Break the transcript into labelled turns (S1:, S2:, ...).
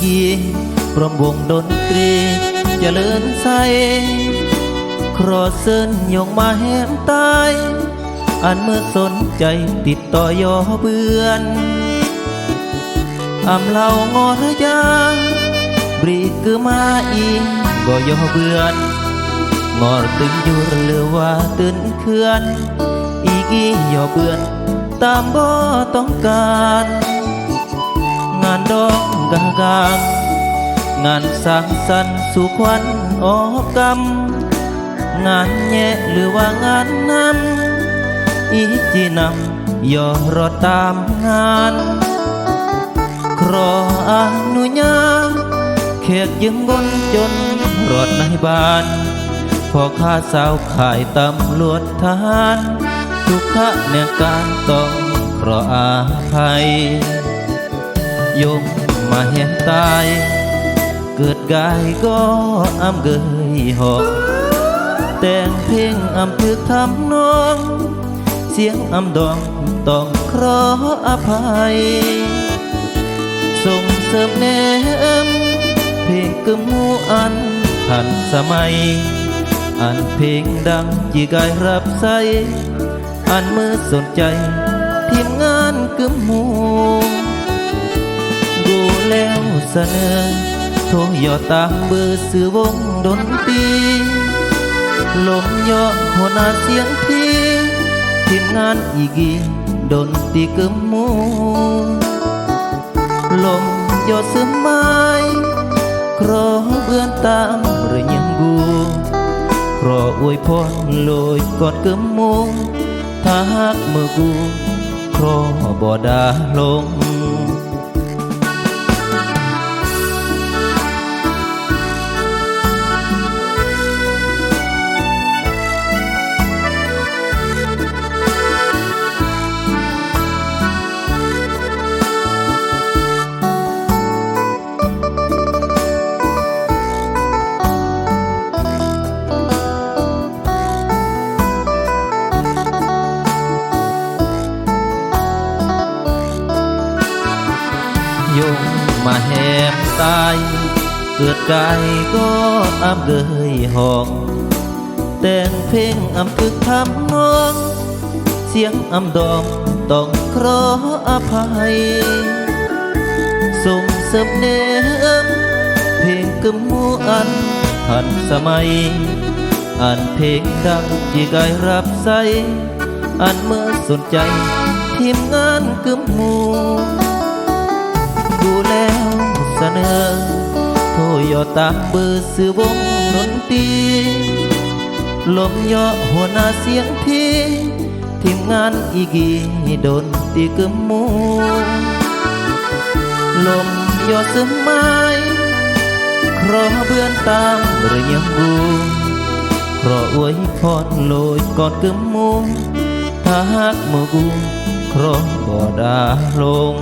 S1: กีพร้อมวงดนตรีเจริญใสครอเซินยงมาแหมตายอันเมื่อสนใจติดต่อยอเบือนอำเหล่างอระยาบรีคือมาอีก็ยอเบือนงอตึงอยู่เรือว่าตื่นเขื่อนอีกี้ยอเบือนตามบ่ต้องการงานดองกากางงานสร้างสรรค์สู่ควันออกกำงานแย่หรือว่างานนั้นอีจีนำย่อรอตามงานครออนุญาตเขกยืมบนจนรอดในบ้านพอข้าสาวขายตำรวจทหารทุกขะเนื่องการต้องขออาภัยยมมาเห็นตายเกิดกายก็อำเกยหอกแต่งเพลงอำถึกทำนองเสียงอำดองต้องขออภัยส่งเสริมแนมเพลงกึมมูอันทันสมัยอันเพลงดังจีกายรับใส่อันมือสนใจทีมงานกึมมูดูแล้วเสนอโทรย่อตามเบอร์สื่อวงดนตรีลมย่อหัวหน้าเสียงพี่ทีมงานอีกีดนตรีกึมมูลมย่อซึมไม้ครอเบื้อนตามหรือยังกูครออวยพรโลยกอดกึมมูถ้าหากเมื่อกูครอบ่ดาลงยงมาแหมตายเกิดกายก็อำเกยหอกแต่งเพลงอำถึกทำนองเสียงอำดองต้องขออภัยส่งเสริมเนมเพลงกึมมูอันทันสมัยอันเพลงดังที่กายรับใส่อันเมื่อสนใจทีมงานกึมมูดูแล้วเสนอโทรย่อตามเบอร์สื่อวงดนตรีลมย่อหัวหน้าเสียงพี่ทีมงานอีกีดนตรีกึมมูลมย่อซึมไม้ครอเบื้อนตามหรือยังบูครออวยพรโลยก่อนกึมมูถ้าหากเมื่อกูครอบ่ดาลง